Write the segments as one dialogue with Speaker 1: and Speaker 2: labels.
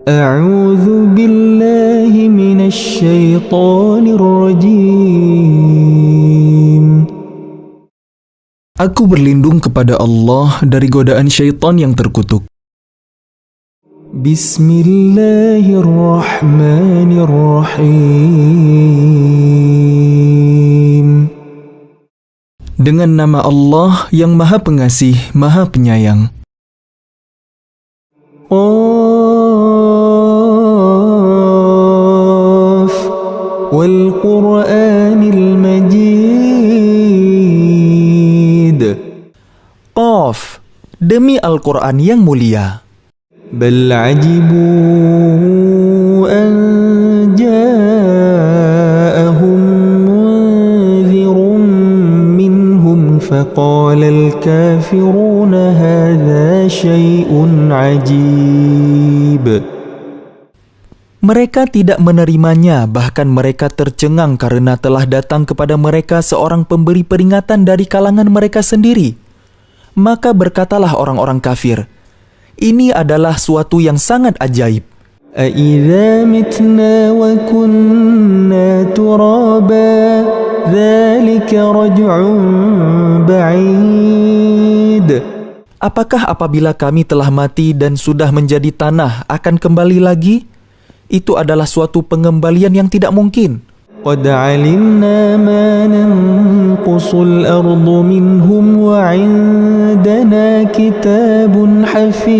Speaker 1: A'udzu billahi minasy syaithanir rajim.
Speaker 2: Aku berlindung kepada Allah dari godaan syaitan yang terkutuk.
Speaker 1: Bismillahirrahmanirrahim.
Speaker 2: Dengan nama Allah yang Maha Pengasih, Maha Penyayang.
Speaker 1: Qaf wal Qur'anil Majid.
Speaker 2: Qaf, demi Al-Quran yang mulia.
Speaker 1: Bal ajibu an ja'ahum munzirun minhum faqala al-kafiruna hadha syai'un ajib.
Speaker 2: Mereka tidak menerimanya, bahkan mereka tercengang karena telah datang kepada mereka seorang pemberi peringatan dari kalangan mereka sendiri. Maka berkatalah orang-orang kafir, ini adalah suatu yang sangat ajaib.
Speaker 1: أَإِذَا مِتْنَا وَكُنَّا تُرَابًا ذَلِكَ رَجْعٌ بَعِيدٌ.
Speaker 2: Apakah apabila kami telah mati dan sudah menjadi tanah akan kembali lagi? Itu adalah suatu pengembalian yang tidak mungkin.
Speaker 1: قَدْ عَلِمْنَا مَا نَنْقُصُ الْأَرْضُ مِنْهُمْ وَعِنْدَنَا كِتَابٌ حَفِيظٌ.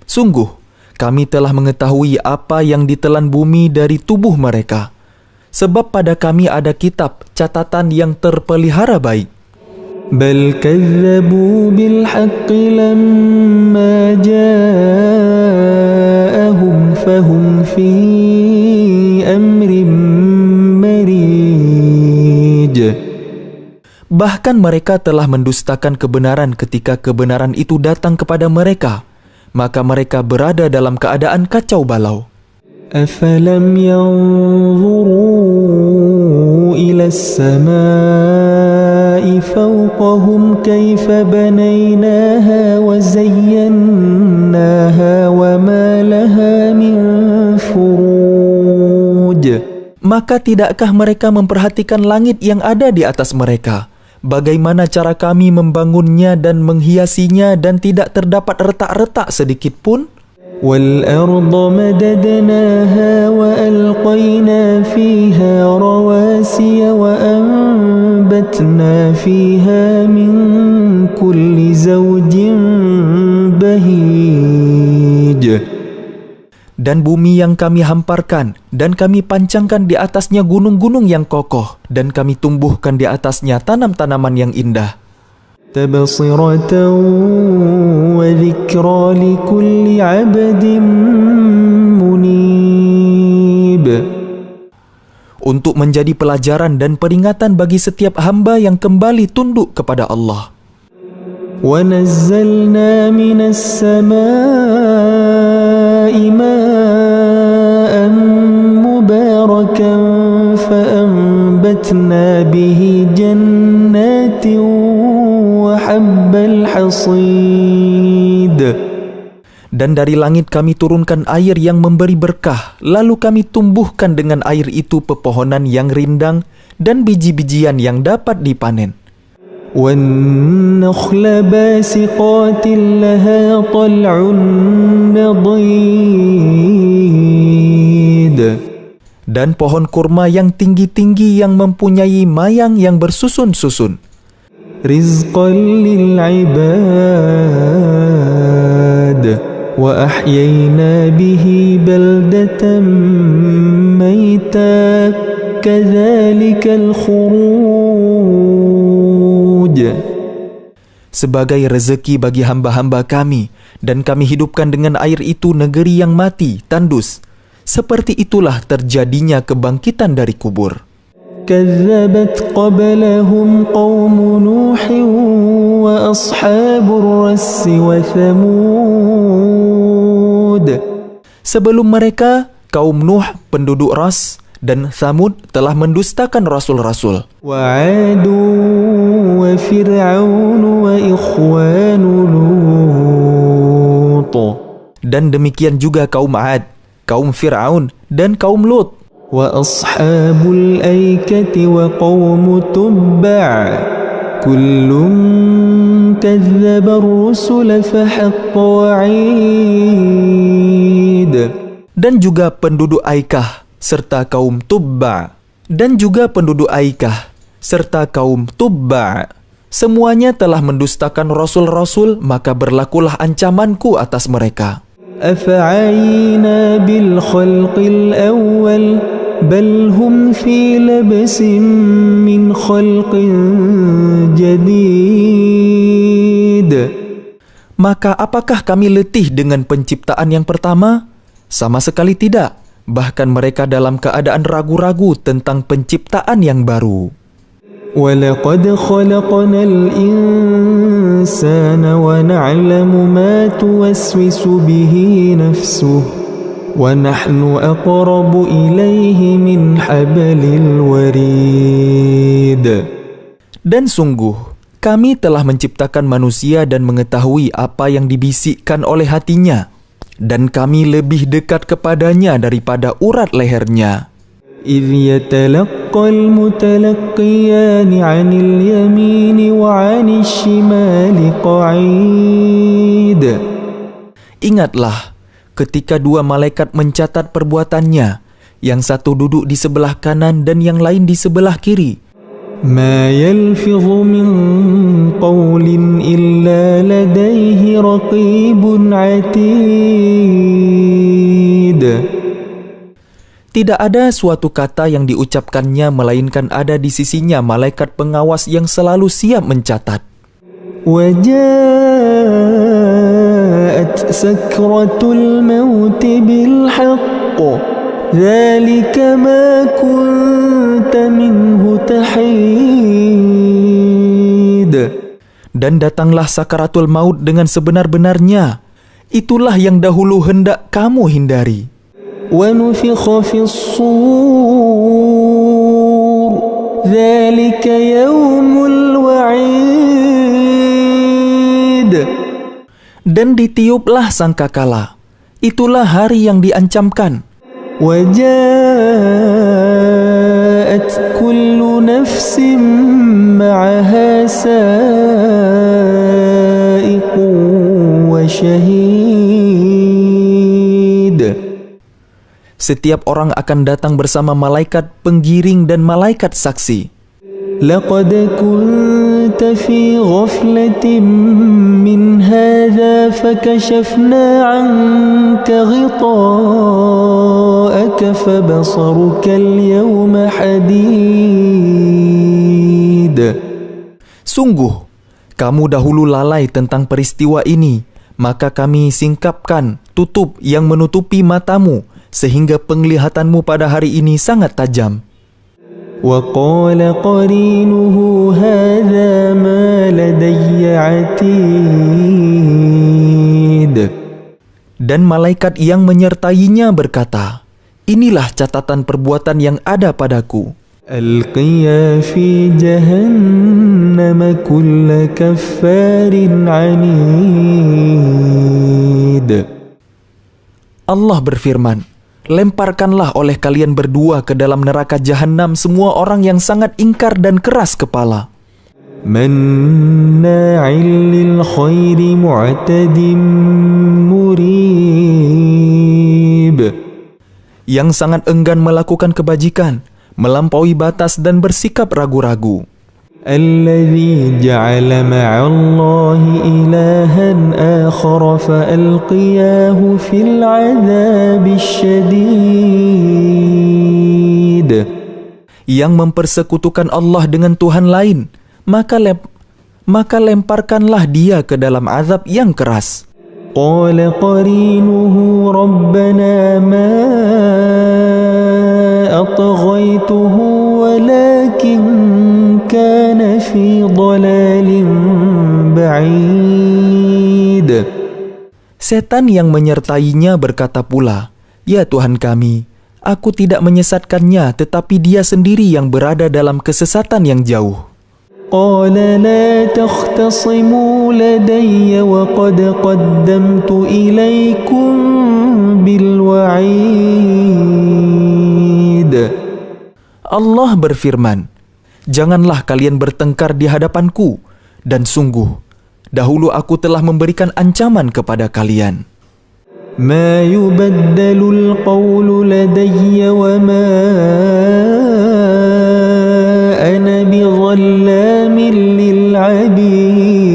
Speaker 2: Sungguh, kami telah mengetahui apa yang ditelan bumi dari tubuh mereka. Sebab pada kami ada kitab, catatan yang terpelihara baik.
Speaker 1: بَلْ كَذَّبُوا بِالْحَقِّ لَمَّا جَاءَهُمْ فَهُمْ فِي أَمْرٍ مَرِيجٍ.
Speaker 2: Bahkan mereka telah mendustakan kebenaran ketika kebenaran itu datang kepada mereka. Maka mereka berada dalam keadaan kacau balau.
Speaker 1: أَفَلَمْ يَنْظُرُوا إِلَى السَّمَاءِ فَوْقَهُمْ كَيْفَ بَنَيْنَاهَا وَزَيَّنَّاهَا وَمَا لَهَا مِنْ فُرُوجٍ.
Speaker 2: Maka tidakkah mereka memperhatikan langit yang ada di atas mereka? Bagaimana cara kami membangunnya dan menghiasinya dan tidak terdapat retak-retak sedikit pun?
Speaker 1: وَالْأَرْضَ مَدَدْنَاهَا وَأَلْقَيْنَا فِيهَا رَوَاسِيَ وَأَنبَتْنَا فِيهَا مِنْ كُلِّ زَوْجٍ بَهِيجٍ.
Speaker 2: Dan bumi yang kami hamparkan, dan kami pancangkan di atasnya gunung-gunung yang kokoh, dan kami tumbuhkan di atasnya tanam-tanaman yang indah.
Speaker 1: تَبْصِرَةً وَذِكْرَى لِكُلِّ عَبْدٍ مُنِيبٍ.
Speaker 2: Untuk menjadi pelajaran dan peringatan bagi setiap hamba yang kembali tunduk kepada Allah.
Speaker 1: وَنَزَّلْنَا مِنَ السَّمَاءِ مَاءً مُبَارَكًا فَأَنبَتْنَا بِهِ جَنَّاتٍ وَحَبَّ الْحَصِيدِ.
Speaker 2: Dan dari langit kami turunkan air yang memberi berkah, lalu kami tumbuhkan dengan air itu pepohonan yang rindang dan biji-bijian yang dapat dipanen.
Speaker 1: وَالنَّخْلَ بَاسِقَاتٍ لَهَا طَلْعٌ نَضِيدٌ.
Speaker 2: Dan pohon kurma yang tinggi-tinggi yang mempunyai mayang yang bersusun-susun.
Speaker 1: رِزْقًا لِلْعِبَادِ وَأَحْيَيْنَا بِهِ بَلْدَةً مَيْتًا كَذَلِكَ الْخُرُوجُ.
Speaker 2: Sebagai rezeki bagi hamba-hamba kami, dan kami hidupkan dengan air itu negeri yang mati, tandus. Seperti itulah terjadinya kebangkitan dari kubur.
Speaker 1: كَذَّبَتْ قَبْلَهُمْ قَوْمُ نُوحٍ وَأَصْحَابُ الرَّسِّ وَثَمُودَ.
Speaker 2: Sebelum mereka, kaum Nuh, penduduk Ras, dan Thamud telah mendustakan rasul-rasul.
Speaker 1: وَعَادٌ وَفِرْعَوْنُ وَإِخْوَانُ لُوطٍ.
Speaker 2: Dan demikian juga kaum Ad, kaum Fir'aun, dan kaum Lut.
Speaker 1: وأصحاب الأيكة وقوم تبع كل كذب الرسل فحق وعيد.
Speaker 2: Dan juga penduduk Aikah serta kaum Tubba. Dan juga penduduk Aikah serta kaum Tubba. Semuanya telah mendustakan rasul-rasul, maka berlakulah ancamanku atas mereka.
Speaker 1: أفعينا بالخلق الأول بل هم في لبس من خلق جديد.
Speaker 2: Maka apakah kami letih dengan penciptaan yang pertama? Sama sekali tidak. Bahkan mereka dalam keadaan ragu-ragu tentang penciptaan yang baru.
Speaker 1: وَلَقَدْ خَلَقْنَا الْإِنسَانَ وَنَعْلَمُ مَا تُوَسْوِسُ بِهِ نَفْسُهُ وَنَحْنُ أَقْرَبُ إِلَيْهِ مِنْ حَبْلِ الْوَرِيدِ.
Speaker 2: Dan sungguh, kami telah menciptakan manusia dan mengetahui apa yang dibisikkan oleh hatinya. Dan kami lebih dekat kepadanya daripada urat lehernya.
Speaker 1: إِذْ يَتَلَقَّى الْمُتَلَقِّيَانِ عَنِ الْيَمِينِ وَعَنِ الشِّمَالِ قَعِيدٌ.
Speaker 2: Ingatlah, ketika dua malaikat mencatat perbuatannya, yang satu duduk di sebelah kanan dan yang lain di sebelah kiri.
Speaker 1: مَا يَلْفِظُ مِنْ قَوْلٍ إِلَّا لَدَيْهِ رَقِيبٌ عَتِيدٌ.
Speaker 2: Tidak ada suatu kata yang diucapkannya melainkan ada di sisinya malaikat pengawas yang selalu siap mencatat.
Speaker 1: وَجَاءَتْ سَكْرَةُ الْمَوْتِ بِالْحَقِّ ذَلِكَ مَا كُنْتَ مِنْهُ تَحِيدٌ.
Speaker 2: Dan datanglah sakaratul maut dengan sebenar-benarnya. Itulah yang dahulu hendak kamu hindari.
Speaker 1: وَنُفِخَ فِي الصُّورِ ذَلِكَ يَوْمُ الْوَعِيدِ.
Speaker 2: Dan ditiuplah sangkakala. Itulah hari yang diancamkan.
Speaker 1: وَجَاءَتْ كُلُّ نَفْسٍ مَعَهَا سَائِقٌ وَشَهِيدٌ.
Speaker 2: Setiap orang akan datang bersama malaikat penggiring dan malaikat saksi.
Speaker 1: لَقَدْ كُنْتَ فِي غَفْلَةٍ مِّنْ هَذَا فَكَشَفْنَا عَنْكَ غِطَاءَكَ فَبَصَرُكَ الْيَوْمَ حَدِيدٌ.
Speaker 2: Sungguh, kamu dahulu lalai tentang peristiwa ini, maka kami singkapkan tutup yang menutupi matamu, sehingga penglihatanmu pada hari ini sangat tajam.
Speaker 1: وَقَالَ قَرِينُهُ هَذَا مَا لَدَيَّ عَتِيدٌ.
Speaker 2: Dan malaikat yang menyertainya berkata, inilah catatan perbuatan yang ada padaku.
Speaker 1: أَلْقِيَا فِي جَهَنَّمَ كُلَّ كَفَّارٍ عَنِيدٍ.
Speaker 2: Allah berfirman, lemparkanlah oleh kalian berdua ke dalam neraka jahanam semua orang yang sangat ingkar dan keras kepala.
Speaker 1: مَنَّاعٍ لِلْخَيْرِ مُعْتَدٍ مُرِيبٍ.
Speaker 2: Yang sangat enggan melakukan kebajikan, melampaui batas dan bersikap ragu-ragu.
Speaker 1: الذي جعل مع الله إلها آخر فألقياه في العذاب الشديد.
Speaker 2: Yang mempersekutukan Allah dengan Tuhan lain, maka lemparkanlah dia ke dalam azab yang keras.
Speaker 1: قال قرينه ربنا ما أطغيته ولكن كان في ضلال بعيد.
Speaker 2: Setan yang menyertainya berkata pula, ya Tuhan kami, aku tidak menyesatkannya, tetapi dia sendiri yang berada dalam kesesatan yang jauh.
Speaker 1: قال لا تختصموا لدي وقد قدمت إليكم بالوعيد.
Speaker 2: Allah berfirman, "Janganlah kalian bertengkar di hadapanku, dan sungguh, dahulu aku telah memberikan ancaman kepada kalian.
Speaker 1: ما يبدل القول لدي وما أنا بظلام للعبيد."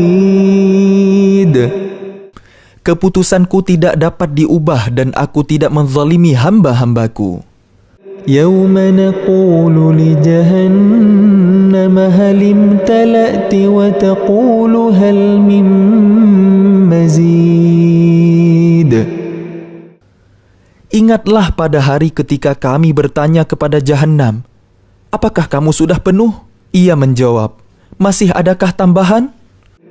Speaker 2: Keputusanku tidak dapat diubah dan aku tidak menzalimi hamba-hambaku.
Speaker 1: يوم نقول لجهنم هل امتلأت وتقول هل من مزيد.
Speaker 2: Ingatlah pada hari ketika kami bertanya kepada Jahannam, "Apakah kamu sudah penuh?" Ia menjawab, "Masih adakah tambahan?"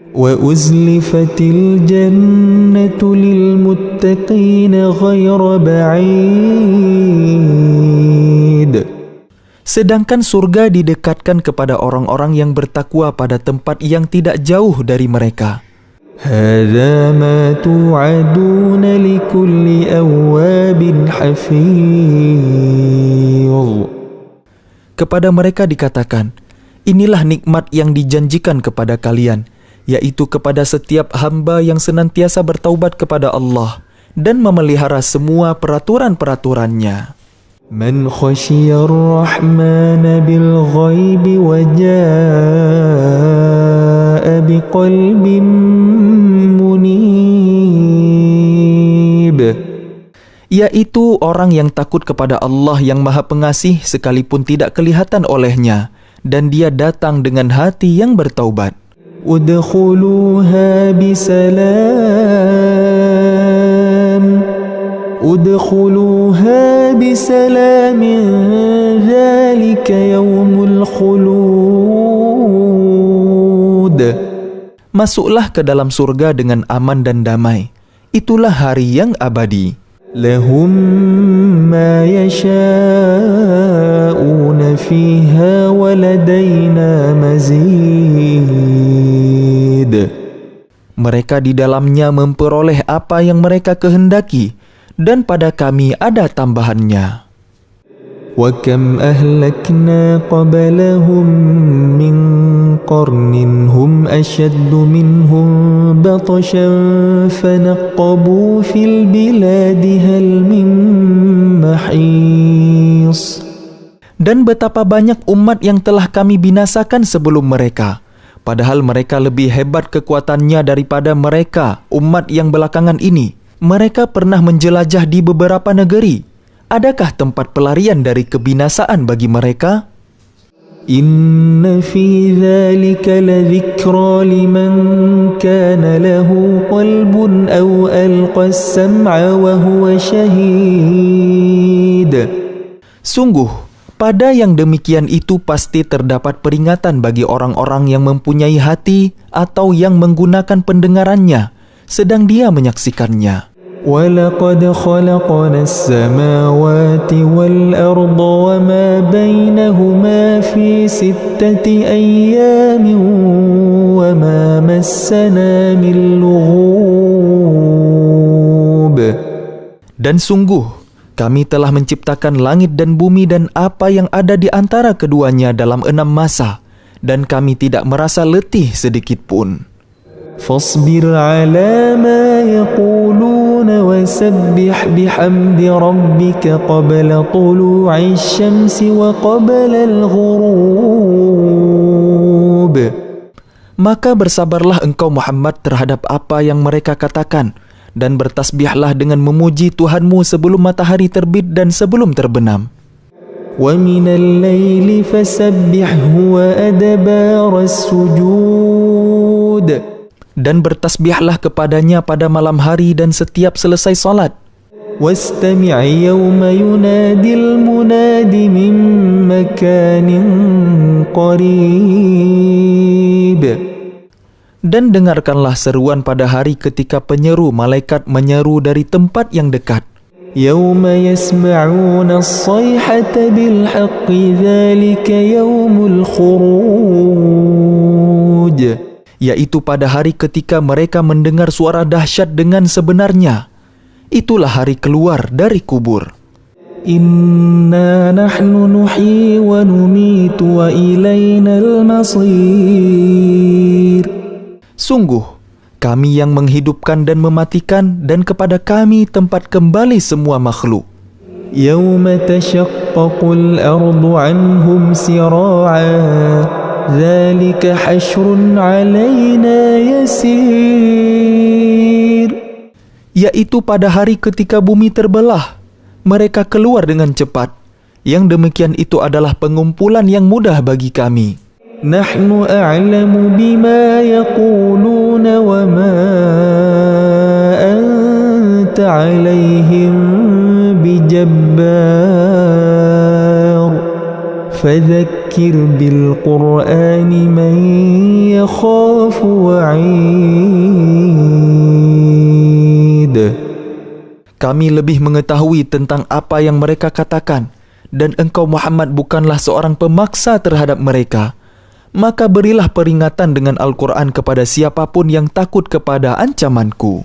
Speaker 1: وَأُزْلِفَتِ الْجَنَّةُ لِلْمُتَّقِينَ غَيْرَ بَعِيدٍ.
Speaker 2: Sedangkan surga didekatkan kepada orang-orang yang bertakwa pada tempat yang tidak jauh dari mereka.
Speaker 1: هَذَا مَا تُوعَدُونَ لِكُلِّ أَوَّابٍ حَفِيظٍ.
Speaker 2: Kepada mereka dikatakan, "Inilah nikmat yang dijanjikan kepada kalian, yaitu kepada setiap hamba yang senantiasa bertaubat kepada Allah dan memelihara semua peraturan-peraturannya."
Speaker 1: من خشي الرحمن بالغيب وجاء بقلب منيب.
Speaker 2: Yaitu orang yang takut kepada Allah yang Maha Pengasih sekalipun tidak kelihatan olehnya, dan dia datang dengan hati yang bertaubat.
Speaker 1: ادخلوها بسلام ذلك يوم الخلود.
Speaker 2: Masuklah ke dalam surga dengan aman dan damai. Itulah hari yang abadi.
Speaker 1: لهم ما يشاءون فيها ولدينا مزيد.
Speaker 2: Mereka di dalamnya memperoleh apa yang mereka kehendaki, dan pada kami ada tambahannya.
Speaker 1: وَكَمْ أَهْلَكْنَا قَبْلَهُمْ مِنْ قَرْنٍ هُمْ أَشَدُّ مِنْهُمْ بَطْشًا فَنَقَّبُوا فِي الْبِلَادِ هَلْ مِنْ مَحِيصٍ.
Speaker 2: Dan betapa banyak umat yang telah kami binasakan sebelum mereka, padahal mereka lebih hebat kekuatannya daripada mereka, umat yang belakangan ini. Mereka pernah menjelajah di beberapa negeri. Adakah tempat pelarian dari kebinasaan bagi mereka?
Speaker 1: Inna fi dzalika ladzikra liman kana lahu qalbun aw alqa as-sam'a wa huwa shahid.
Speaker 2: Sungguh, pada yang demikian itu pasti terdapat peringatan bagi orang-orang yang mempunyai hati atau yang menggunakan pendengarannya, sedang dia menyaksikannya.
Speaker 1: وَلَقَدْ خَلَقْنَا السَّمَاوَاتِ وَالْأَرْضَ وَمَا بَيْنَهُمَا فِي 6 أَيَّامٍ وَمَا مَسَّنَا مِن لُغُوبٍ.
Speaker 2: Dan sungguh, kami telah menciptakan langit dan bumi dan apa yang ada di antara keduanya dalam 6 masa, dan kami tidak merasa letih sedikit pun.
Speaker 1: فاصبر على ما يقولون وسبح بحمد ربك قبل طلوع الشمس وقبل الغروب.
Speaker 2: Maka bersabarlah engkau Muhammad terhadap apa yang mereka katakan, dan bertasbihlah dengan memuji Tuhanmu sebelum matahari terbit dan sebelum terbenam.
Speaker 1: وَمِنَ اللَّيْلِ فَسَبِّحْهُ وَأَدْبَارَ السُّجُودِ.
Speaker 2: Dan bertasbihlah kepadanya pada malam hari dan setiap selesai salat.
Speaker 1: وَاسْتَمِعْ يَوْمَ يُنَادِ الْمُنَادِ مِنْ مَكَانٍ قَرِيبٍ.
Speaker 2: Dan dengarkanlah seruan pada hari ketika penyeru malaikat menyeru dari tempat yang dekat.
Speaker 1: يَوْمَ يَسْمَعُونَ الصَّيْحَةَ بِالْحَقِّ ذَلِكَ يَوْمُ الْخُرُوجِ.
Speaker 2: yaitu pada hari ketika mereka mendengar suara dahsyat dengan sebenarnya. Itulah hari keluar dari kubur.
Speaker 1: Inna nahnu nuhyi wa numitu wa ilainal masir.
Speaker 2: Sungguh, kami yang menghidupkan dan mematikan, dan kepada kami tempat kembali semua makhluk.
Speaker 1: Yawma tashaqqaqul ardu anhum sira'a. Dzalika hasyrun 'alaina yasir.
Speaker 2: Yaitu pada hari ketika bumi terbelah, mereka keluar dengan cepat. Yang demikian itu adalah pengumpulan yang mudah bagi kami.
Speaker 1: Nahnu a'lamu bima yaquluna wa ma anta 'alaihim bijabbar. Fadzakkir bil Qur'ani man yakhafu wa'id.
Speaker 2: Kami lebih mengetahui tentang apa yang mereka katakan, dan engkau Muhammad bukanlah seorang pemaksa terhadap mereka. Maka berilah peringatan dengan Al-Quran kepada siapapun yang takut kepada ancamanku.